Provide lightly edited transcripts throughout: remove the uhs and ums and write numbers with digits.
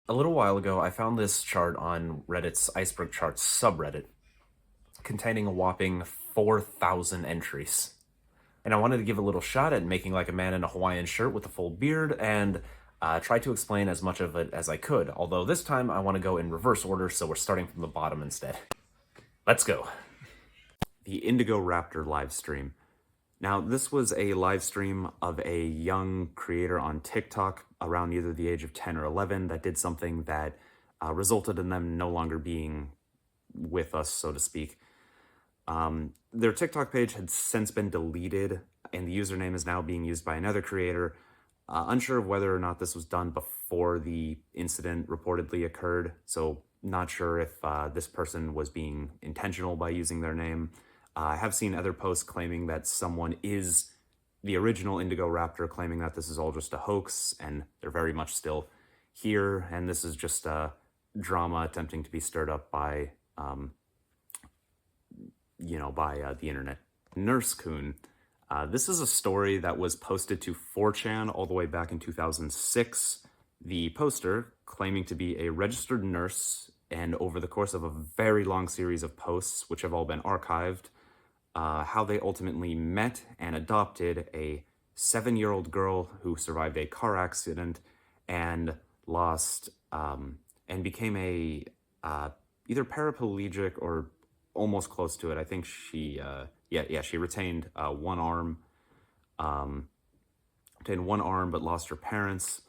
A little while ago, I found this chart on Reddit's Iceberg Charts subreddit containing a whopping 4,000 entries. And I wanted to give a little shot at making like a man in a Hawaiian shirt with a full beard and try to explain as much of it as I could. Although this time I want to go in reverse order, so we're starting from the bottom instead. Let's go. The Indigo Raptor live stream. Now, this was a live stream of a young creator on TikTok around either the age of 10 or 11 that did something that resulted in them no longer being with us, so to speak. Their TikTok page had since been deleted, and the username is now being used by another creator. Unsure of whether or not this was done before the incident reportedly occurred, so not sure if this person was being intentional by using their name. I have seen other posts claiming that someone is the original Indigo Raptor, claiming that this is all just a hoax, and they're very much still here, and this is just drama attempting to be stirred up by, the internet. Nurse Coon. This is a story that was posted to 4chan all the way back in 2006. The poster, claiming to be a registered nurse, and over the course of a very long series of posts, which have all been archived, how they ultimately met and adopted a 7-year-old girl who survived a car accident and lost and became a either paraplegic or almost close to it. I think she she retained one arm, but lost her parents.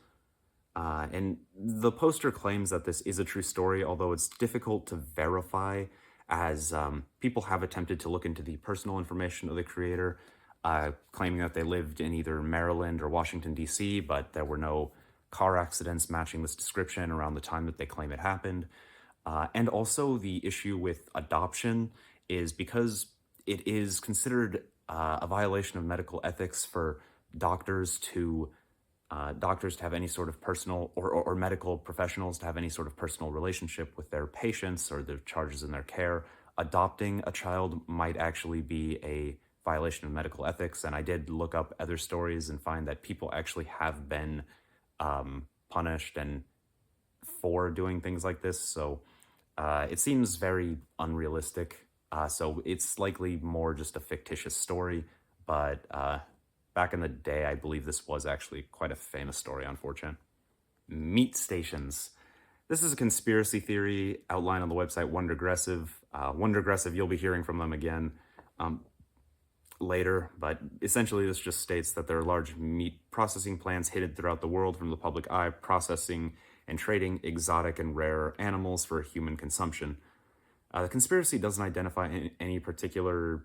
And the poster claims that this is a true story, although it's difficult to verify, as people have attempted to look into the personal information of the creator, claiming that they lived in either Maryland or Washington, D.C., but there were no car accidents matching this description around the time that they claim it happened. And also the issue with adoption is because it is considered a violation of medical ethics for doctors to have any sort of personal or medical professionals to have any sort of personal relationship with their patients or their charges in their care. Adopting a child might actually be a violation of medical ethics. And I did look up other stories and find that people actually have been punished and for doing things like this. So it seems very unrealistic. So it's likely more just a fictitious story, but back in the day, I believe this was actually quite a famous story on 4chan. Meat stations. This is a conspiracy theory outlined on the website Wondergressive. Wondergressive, you'll be hearing from them again later, but essentially this just states that there are large meat processing plants hidden throughout the world from the public eye, processing and trading exotic and rare animals for human consumption. The conspiracy doesn't identify any particular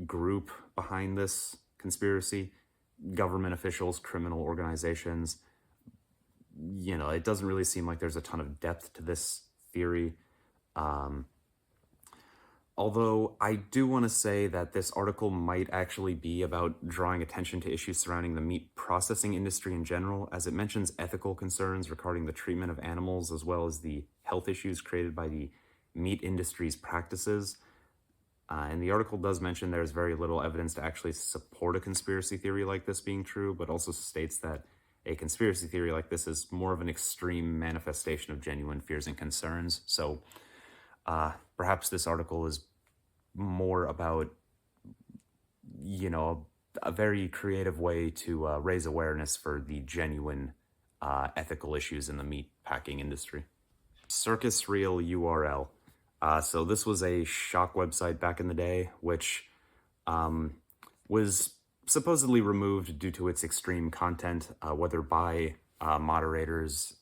group behind this conspiracy. Government officials, criminal organizations. It doesn't really seem like there's a ton of depth to this theory. Although I do want to say that this article might actually be about drawing attention to issues surrounding the meat processing industry in general, as it mentions ethical concerns regarding the treatment of animals, as well as the health issues created by the meat industry's practices. And the article does mention there's very little evidence to actually support a conspiracy theory like this being true, but also states that a conspiracy theory like this is more of an extreme manifestation of genuine fears and concerns. So perhaps this article is more about, a very creative way to raise awareness for the genuine ethical issues in the meat packing industry. Circus Reel URL. So this was a shock website back in the day, which was supposedly removed due to its extreme content, whether by moderators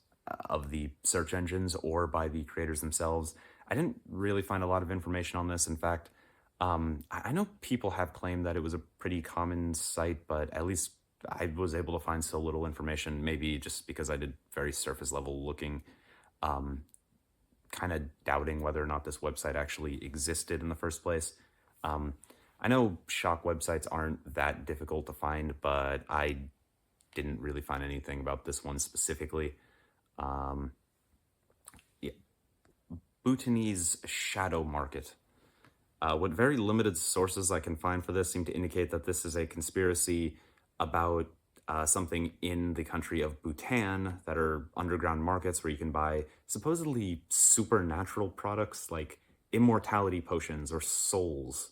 of the search engines or by the creators themselves. I didn't really find a lot of information on this. In fact, I know people have claimed that it was a pretty common site, but at least I was able to find so little information, maybe just because I did very surface level looking, kind of doubting whether or not this website actually existed in the first place. I know shock websites aren't that difficult to find, but I didn't really find anything about this one specifically. Bhutanese shadow market. What very limited sources I can find for this seem to indicate that this is a conspiracy about something in the country of Bhutan that are underground markets where you can buy supposedly supernatural products like immortality potions or souls.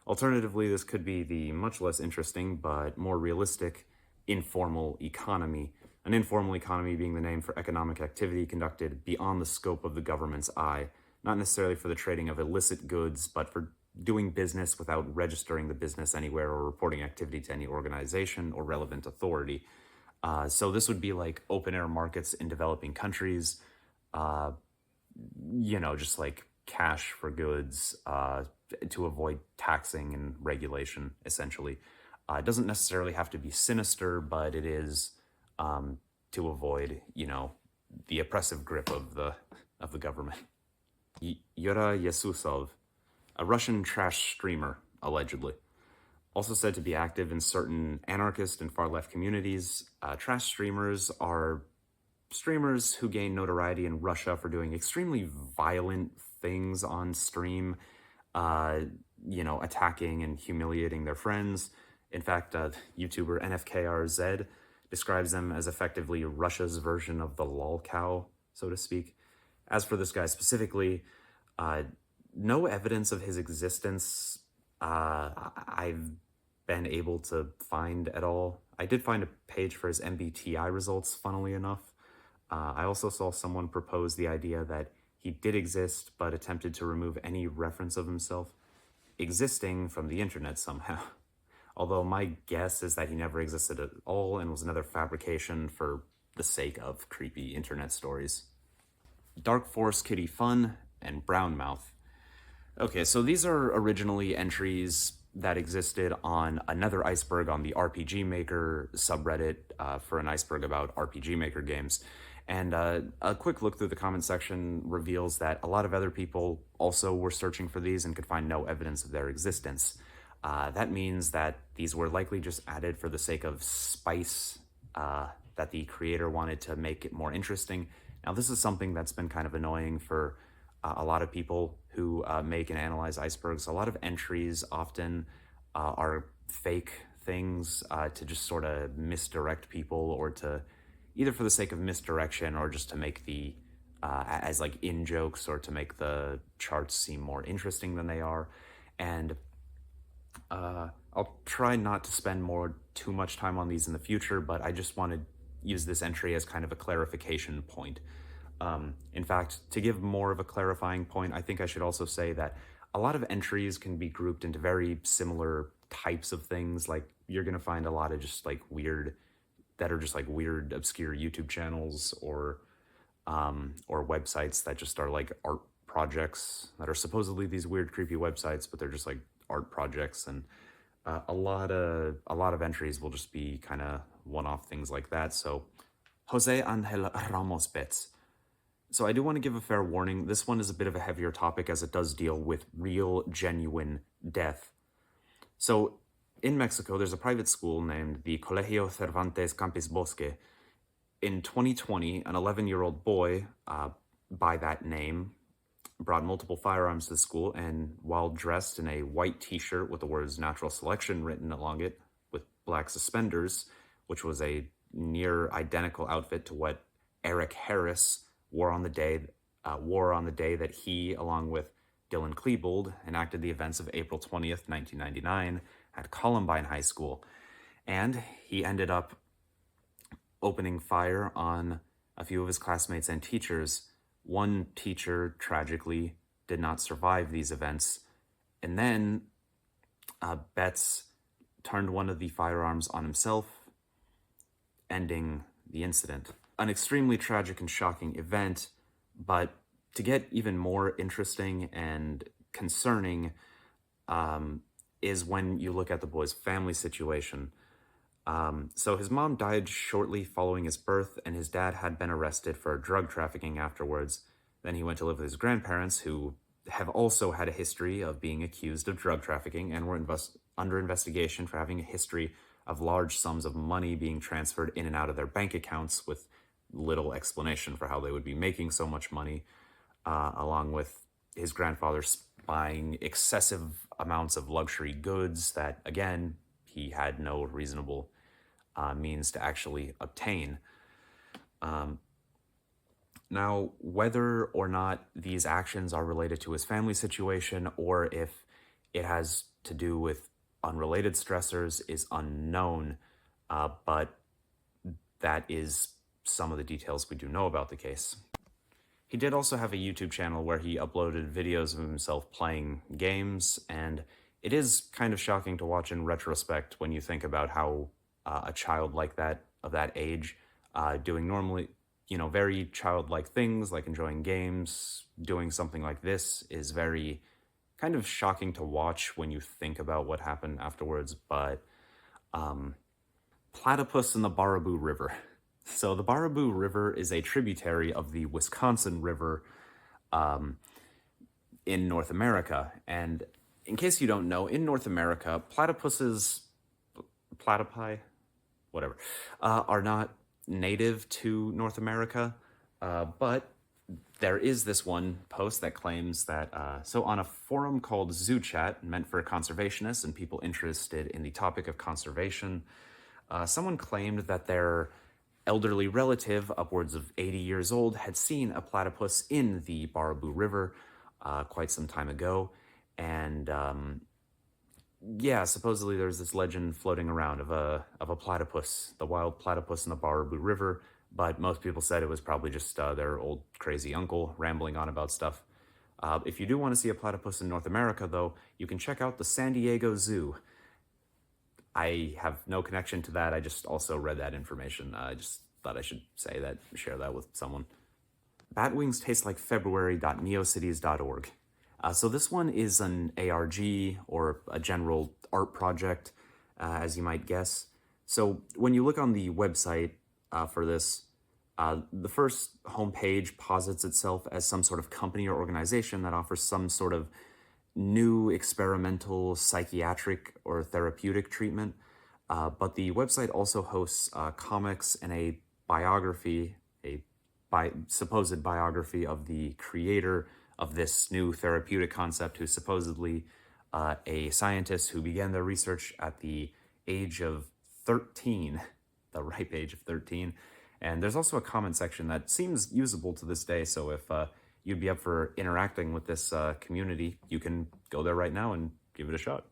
Alternatively, this could be the much less interesting but more realistic informal economy. An informal economy being the name for economic activity conducted beyond the scope of the government's eye, not necessarily for the trading of illicit goods, but for doing business without registering the business anywhere or reporting activity to any organization or relevant authority. So this would be like open air markets in developing countries, uh, just like cash for goods to avoid taxing and regulation, essentially. It doesn't necessarily have to be sinister, but it is to avoid, the oppressive grip of the government. Yura Yesusov, a Russian trash streamer, allegedly. Also said to be active in certain anarchist and far left communities, trash streamers are streamers who gain notoriety in Russia for doing extremely violent things on stream, attacking and humiliating their friends. In fact, YouTuber NFKRZ describes them as effectively Russia's version of the lol cow, so to speak. As for this guy specifically, uh, no evidence of his existence I've been able to find at all. I did find a page for his MBTI results, funnily enough. I also saw someone propose the idea that he did exist, but attempted to remove any reference of himself existing from the internet somehow. Although my guess is that he never existed at all and was another fabrication for the sake of creepy internet stories. Dark Force Kitty Fun and Brown Mouth. Okay, so these are originally entries that existed on another iceberg on the RPG Maker subreddit for an iceberg about RPG Maker games. And a quick look through the comment section reveals that a lot of other people also were searching for these and could find no evidence of their existence. That means that these were likely just added for the sake of spice, that the creator wanted to make it more interesting. Now, this is something that's been kind of annoying for a lot of people who make and analyze icebergs. A lot of entries often are fake things to just sort of misdirect people, or to either for the sake of misdirection or just to make the as like in jokes, or to make the charts seem more interesting than they are. And I'll try not to spend too much time on these in the future, but I just want to use this entry as kind of a clarification point. In fact, to give more of a clarifying point, I think I should also say that a lot of entries can be grouped into very similar types of things. Like, you're going to find a lot of just like weird, obscure YouTube channels, or websites that just are like art projects that are supposedly these weird, creepy websites, but they're just like art projects. And a lot of entries will just be kind of one-off things like that. So, Jose Angel Ramos Betts. So I do want to give a fair warning. This one is a bit of a heavier topic, as it does deal with real, genuine death. So in Mexico, there's a private school named the Colegio Cervantes Campus Bosque. In 2020, an 11-year-old boy by that name brought multiple firearms to the school, and while dressed in a white t-shirt with the words "natural selection" written along it, with black suspenders, which was a near identical outfit to what Eric Harris wore on the day that he, along with Dylan Klebold, enacted the events of April 20th, 1999 at Columbine High School. And he ended up opening fire on a few of his classmates and teachers. One teacher, tragically, did not survive these events. And then Betts turned one of the firearms on himself, ending the incident. An extremely tragic and shocking event, but to get even more interesting and concerning is when you look at the boy's family situation. So his mom died shortly following his birth, and his dad had been arrested for drug trafficking afterwards. Then he went to live with his grandparents, who have also had a history of being accused of drug trafficking and were under investigation for having a history of large sums of money being transferred in and out of their bank accounts with little explanation for how they would be making so much money, along with his grandfather buying excessive amounts of luxury goods that, again, he had no reasonable means to actually obtain. Um, Now, whether or not these actions are related to his family situation or if it has to do with unrelated stressors is unknown, but that is some of the details we do know about the case. He did also have a YouTube channel where he uploaded videos of himself playing games, and it is kind of shocking to watch in retrospect when you think about how a child like that, of that age, doing normally, very childlike things like enjoying games, doing something like this is very kind of shocking to watch when you think about what happened afterwards. But platypus in the Baraboo River. So the Baraboo River is a tributary of the Wisconsin River in North America. And in case you don't know, in North America, platypuses, platypi, whatever, are not native to North America. But there is this one post that claims that, so on a forum called Zoo Chat, meant for conservationists and people interested in the topic of conservation, someone claimed that their elderly relative, upwards of 80 years old, had seen a platypus in the Baraboo River quite some time ago. And yeah, supposedly there's this legend floating around of a platypus, the wild platypus in the Baraboo River. But most people said it was probably just their old crazy uncle rambling on about stuff. If you do want to see a platypus in North America, though, you can check out the San Diego Zoo. I have no connection to that. I just also read that information. I just thought I should say that, share that with someone. Bat wings taste like February.neocities.org. So this one is an ARG or a general art project, as you might guess. So when you look on the website for this, the first homepage posits itself as some sort of company or organization that offers some sort of new experimental psychiatric or therapeutic treatment. But the website also hosts comics and a biography, supposed biography of the creator of this new therapeutic concept, who's supposedly a scientist who began their research at the age of 13, the ripe age of 13. And there's also a comment section that seems usable to this day, so if you'd be up for interacting with this community, you can go there right now and give it a shot.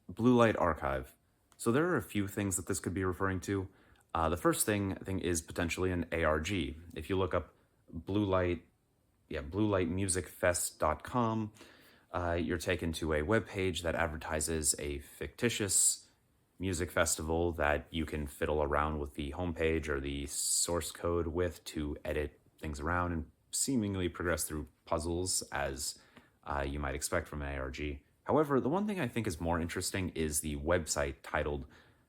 Blue Light Archive. So there are a few things that this could be referring to. The first thing I think is potentially an ARG. If you look up bluelightmusicfest.com, you're taken to a webpage that advertises a fictitious music festival that you can fiddle around with the homepage or the source code with to edit things around and seemingly progress through puzzles as you might expect from an ARG. However, the one thing I think is more interesting is the website titled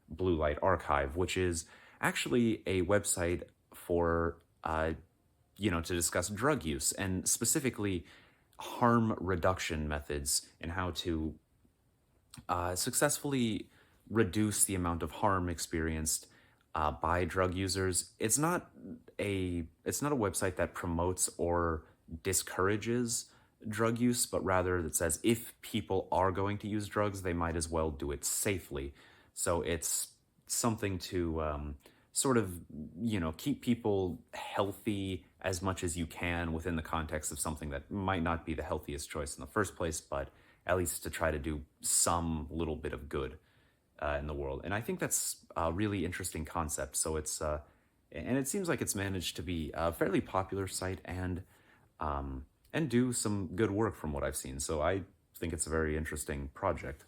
Blue Light Archive, which is actually a website for, to discuss drug use and specifically harm reduction methods and how to successfully reduce the amount of harm experienced by drug users. It's not a website that promotes or discourages drug use, but rather that says if people are going to use drugs, they might as well do it safely. So it's something to sort of, keep people healthy as much as you can within the context of something that might not be the healthiest choice in the first place, but at least to try to do some little bit of good in the world. And I think that's a really interesting concept. So it's, and it seems like it's managed to be a fairly popular site and do some good work from what I've seen. So I think it's a very interesting project.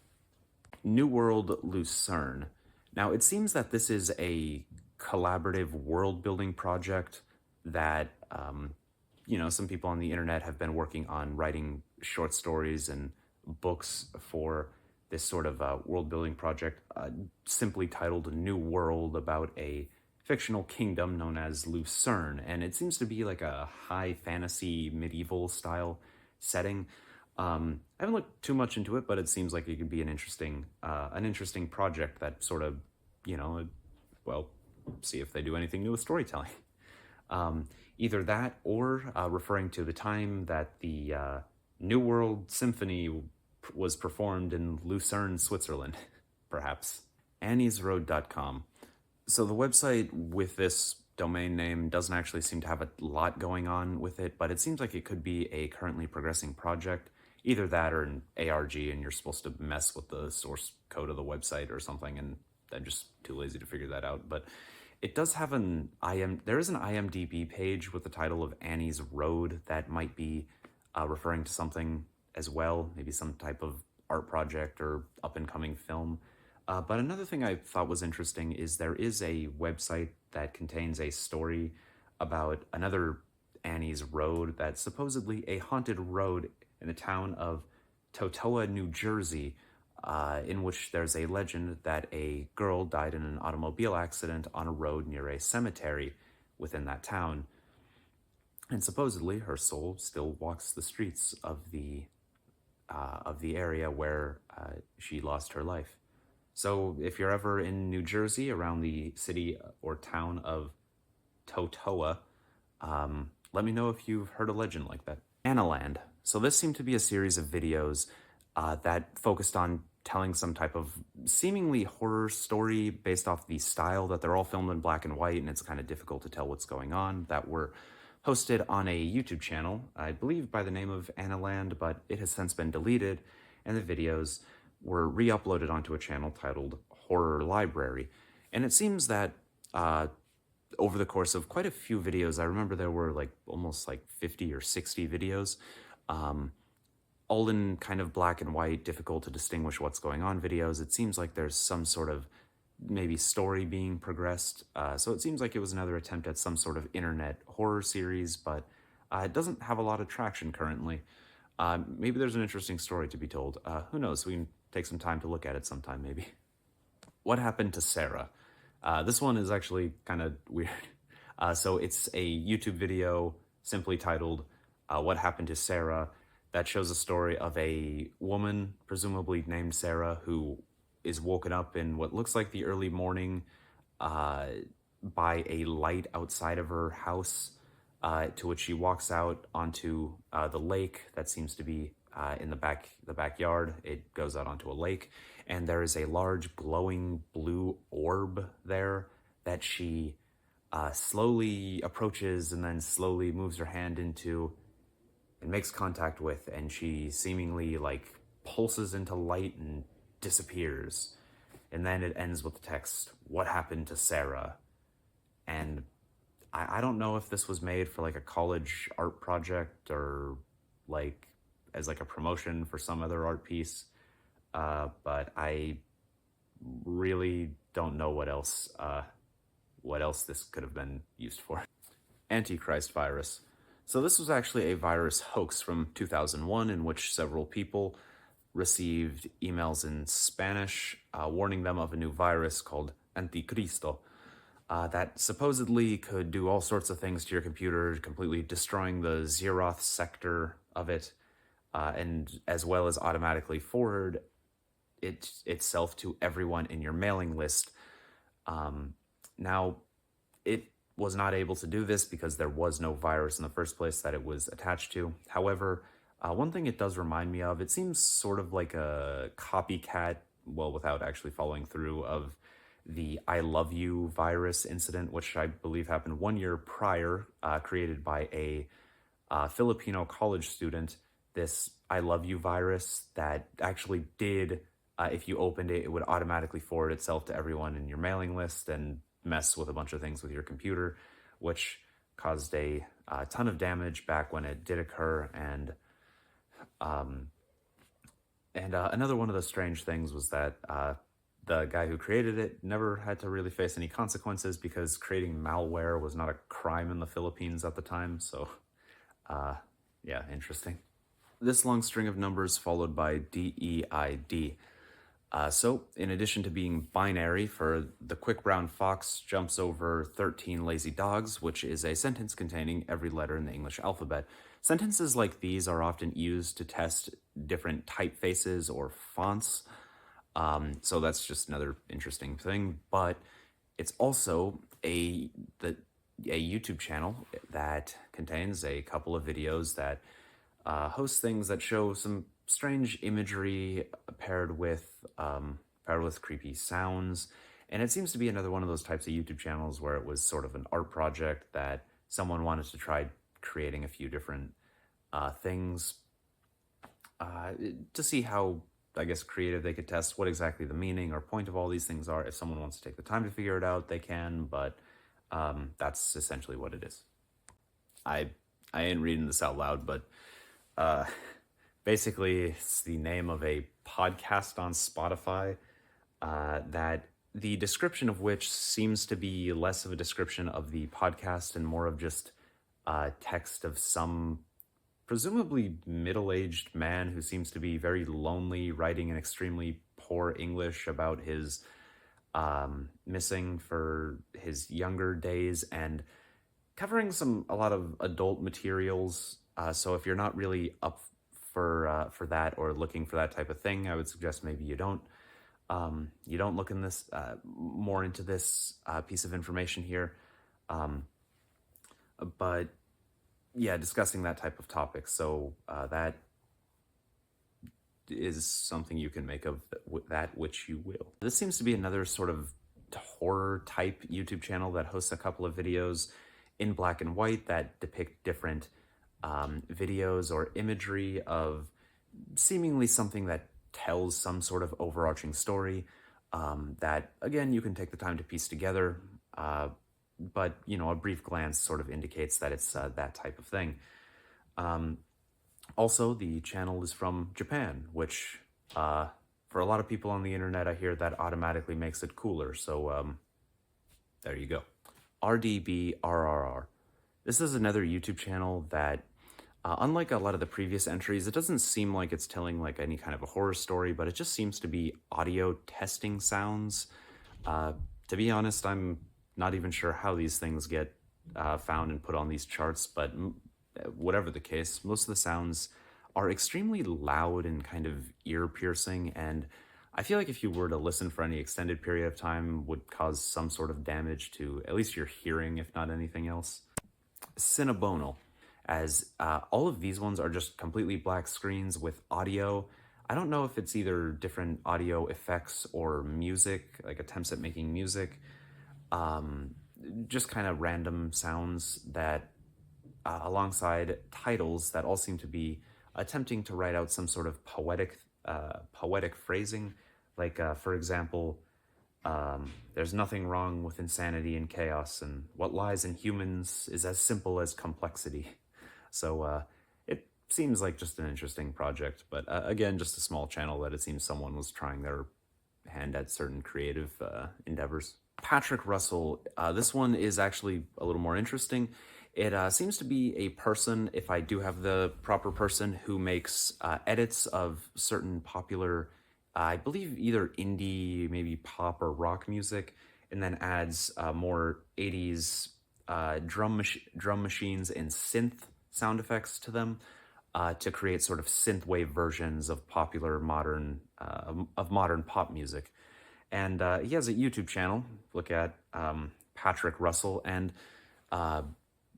New World Lucerne. Now, it seems that this is a collaborative world-building project that, some people on the internet have been working on writing short stories and books for this sort of world-building project, simply titled New World, about a fictional kingdom known as Lucerne. And it seems to be like a high fantasy medieval style setting. I haven't looked too much into it, but it seems like it could be an interesting project that sort of, see if they do anything new with storytelling. Either that or referring to the time that the New World Symphony was performed in Lucerne, Switzerland, perhaps. AnniesRoad.com. So the website with this domain name doesn't actually seem to have a lot going on with it, but it seems like it could be a currently progressing project. Either that or an ARG, and you're supposed to mess with the source code of the website or something, and I'm just too lazy to figure that out. But it does have there is an IMDb page with the title of Annie's Road that might be referring to something as well, maybe some type of art project or up and coming film. But another thing I thought was interesting is there is a website that contains a story about another Annie's Road that's supposedly a haunted road in the town of Totowa, New Jersey, in which there's a legend that a girl died in an automobile accident on a road near a cemetery within that town. And supposedly her soul still walks the streets of the area where she lost her life. So if you're ever in New Jersey around the city or town of Totowa, let me know if you've heard a legend like that. Analand. So this seemed to be a series of videos that focused on telling some type of seemingly horror story based off the style that they're all filmed in black and white, and it's kind of difficult to tell what's going on, that were hosted on a YouTube channel, I believe by the name of Analand, but it has since been deleted, and the videos were re-uploaded onto a channel titled Horror Library. And it seems that over the course of quite a few videos, I remember there were like almost like 50 or 60 videos, all in kind of black and white, difficult to distinguish what's going on videos. It seems like there's some sort of maybe story being progressed. So it seems like it was another attempt at some sort of internet horror series, but it doesn't have a lot of traction currently. Maybe there's an interesting story to be told. Who knows? We can take some time to look at it sometime, maybe. What happened to Sarah? This one is actually kind of weird. So it's a YouTube video simply titled What Happened to Sarah, that shows a story of a woman, presumably named Sarah, who is woken up in what looks like the early morning uh, by a light outside of her house, to which she walks out onto the lake that seems to be in the backyard. It goes out onto a lake, and there is a large glowing blue orb there that she slowly approaches and then slowly moves her hand into and makes contact with, and she seemingly like pulses into light and disappears. And then it ends with the text, "What happened to Sarah?" And I don't know if this was made for like a college art project or like as like a promotion for some other art piece, but I really don't know what else this could have been used for. Antichrist virus. So this was actually a virus hoax from 2001 in which several people received emails in Spanish warning them of a new virus called Anticristo that supposedly could do all sorts of things to your computer, completely destroying the zeroth sector of it, and as well as automatically forward it itself to everyone in your mailing list. Now, it was not able to do this because there was no virus in the first place that it was attached to. However, one thing it does remind me of, it seems sort of like a copycat, well, without actually following through, of the I Love You virus incident, which I believe happened 1 year prior, created by a Filipino college student. This I Love You virus that actually did, if you opened it, it would automatically forward itself to everyone in your mailing list and mess with a bunch of things with your computer, which caused a ton of damage back when it did occur. And another one of the strange things was that the guy who created it never had to really face any consequences because creating malware was not a crime in the Philippines at the time. So, yeah, interesting. This long string of numbers followed by DEID. So, in addition to being binary for the quick brown fox jumps over 13 lazy dogs, which is a sentence containing every letter in the English alphabet, sentences like these are often used to test different typefaces or fonts. So that's just another interesting thing. But it's also a YouTube channel that contains a couple of videos that host things that show some strange imagery paired with creepy sounds, And it seems to be another one of those types of YouTube channels where it was sort of an art project that someone wanted to try creating a few different things uh, to see how, I guess, creative they could test what exactly the meaning or point of all these things are. If someone wants to take the time to figure it out, they can, but that's essentially what it is. I I ain't reading this out loud, but uh, basically it's the name of a podcast on Spotify that the description of which seems to be less of a description of the podcast and more of just text of some presumably middle-aged man who seems to be very lonely, writing in extremely poor English about his missing for his younger days and covering a lot of adult materials. So if you're not really up for that or looking for that type of thing, I would suggest maybe you don't look in this more into this piece of information here. Um, but yeah, discussing that type of topic. So that is something you can make of that which you will. This seems to be another sort of horror type YouTube channel that hosts a couple of videos in black and white that depict different videos or imagery of seemingly something that tells some sort of overarching story that, again, you can take the time to piece together. But, you know, a brief glance sort of indicates that it's that type of thing. Also, the channel is from Japan, which for a lot of people on the internet, I hear that automatically makes it cooler. So there you go. RDBRRR. This is another YouTube channel that, unlike a lot of the previous entries, it doesn't seem like it's telling like any kind of a horror story, but it just seems to be audio testing sounds. To be honest, I'm not even sure how these things get found and put on these charts, but whatever the case, most of the sounds are extremely loud and kind of ear-piercing, and I feel like if you were to listen for any extended period of time, would cause some sort of damage to at least your hearing, if not anything else. Cinnabonal, as all of these ones are just completely black screens with audio. I don't know if it's either different audio effects or music, like attempts at making music. Just kind of random sounds that, alongside titles that all seem to be attempting to write out some sort of poetic phrasing. Like, for example, there's nothing wrong with insanity and chaos, and what lies in humans is as simple as complexity. So it seems like just an interesting project, but again, just a small channel that it seems someone was trying their hand at certain creative endeavors. Patrick Russell, this one is actually a little more interesting. It seems to be a person, if I do have the proper person, who makes edits of certain popular, I believe either indie, maybe pop or rock music, and then adds more 80s drum machines and synth sound effects to them to create sort of synthwave versions of popular modern pop music. And he has a YouTube channel. Look at Patrick Russell. And,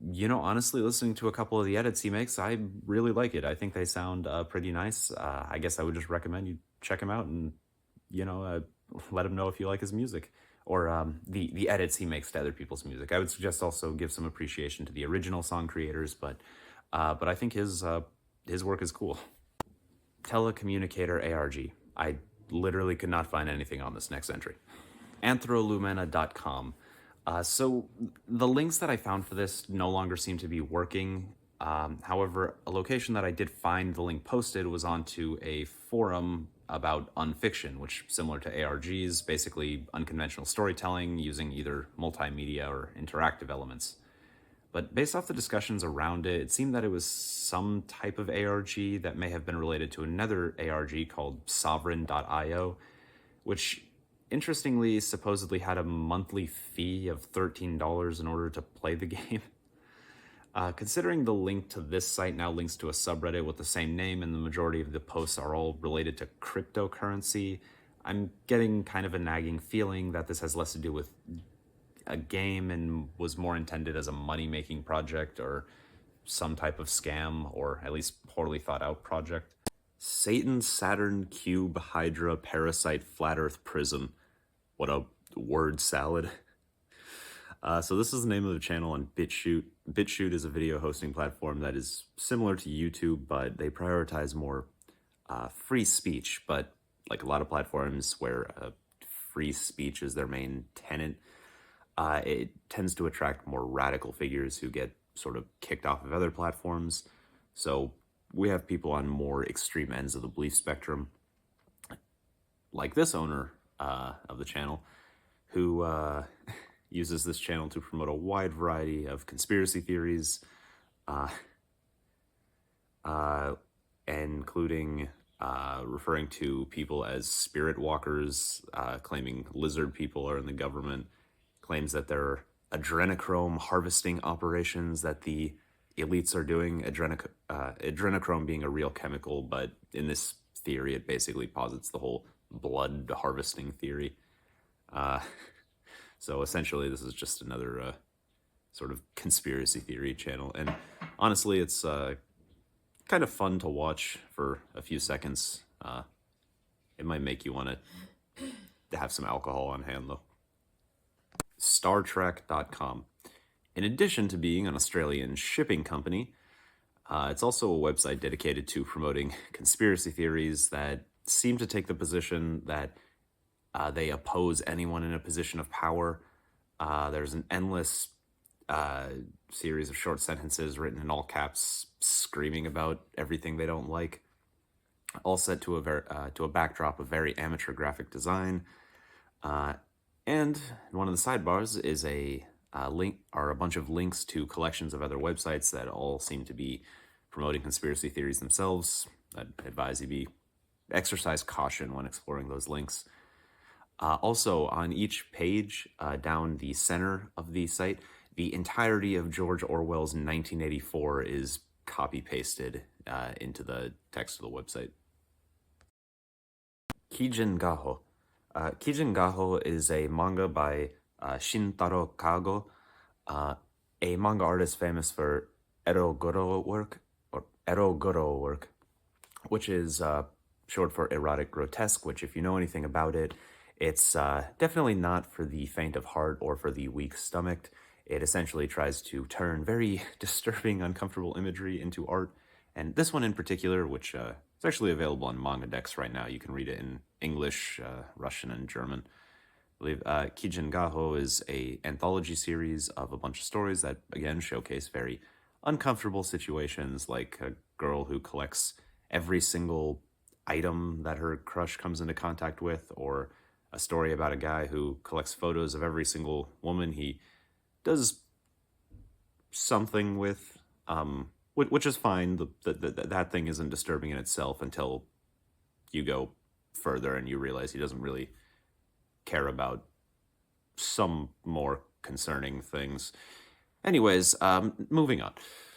you know, honestly, listening to a couple of the edits he makes, I really like it. I think they sound pretty nice. I guess I would just recommend you check him out and, you know, let him know if you like his music or the edits he makes to other people's music. I would suggest also give some appreciation to the original song creators, but I think his work is cool. Telecommunicator ARG. I literally could not find anything on this next entry. Anthrolumena.com. So the links that I found for this no longer seem to be working. However, a location that I did find the link posted was onto a forum about unfiction, which, similar to ARG's, basically unconventional storytelling using either multimedia or interactive elements. But based off the discussions around it, it seemed that it was some type of ARG that may have been related to another ARG called Sovereign.io, which interestingly supposedly had a monthly fee of $13 in order to play the game. Considering the link to this site now links to a subreddit with the same name and the majority of the posts are all related to cryptocurrency, I'm getting kind of a nagging feeling that this has less to do with a game and was more intended as a money-making project or some type of scam, or at least poorly thought out project. Satan, Saturn, Cube, Hydra, Parasite, Flat Earth, Prism. What a word salad. So this is the name of the channel on BitChute. BitChute is a video hosting platform that is similar to YouTube, but they prioritize more free speech. But like a lot of platforms where free speech is their main tenet, it tends to attract more radical figures who get sort of kicked off of other platforms. So we have people on more extreme ends of the belief spectrum, like this owner of the channel, who uses this channel to promote a wide variety of conspiracy theories, uh, including referring to people as spirit walkers, claiming lizard people are in the government, claims that there are adrenochrome harvesting operations that the elites are doing, adrenochrome being a real chemical, but in this theory, it basically posits the whole blood harvesting theory. Uh, so essentially, this is just another sort of conspiracy theory channel. And honestly, it's kind of fun to watch for a few seconds. It might make you want to have some alcohol on hand, though. StarTrek.com. In addition to being an Australian shipping company, it's also a website dedicated to promoting conspiracy theories that seem to take the position that they oppose anyone in a position of power. There's an endless series of short sentences written in all caps, screaming about everything they don't like, all set to a backdrop of very amateur graphic design. And in one of the sidebars is a link or a bunch of links to collections of other websites that all seem to be promoting conspiracy theories themselves. I'd advise you exercise caution when exploring those links. Also, on each page down the center of the site, the entirety of George Orwell's 1984 is copy-pasted into the text of the website. Kijin Gaho. Kijin Gaho is a manga by Shintaro Kago, a manga artist famous for eroguro work, which is short for erotic grotesque, which if you know anything about it, it's definitely not for the faint of heart or for the weak-stomached. It essentially tries to turn very disturbing, uncomfortable imagery into art. And this one in particular, which is actually available on Manga Dex right now. You can read it in English, Russian, and German. I believe Kijin Gaho is an anthology series of a bunch of stories that, again, showcase very uncomfortable situations, like a girl who collects every single item that her crush comes into contact with, or a story about a guy who collects photos of every single woman he does something with, which is fine. That thing isn't disturbing in itself until you go further and you realize he doesn't really care about some more concerning things. Anyways, moving on.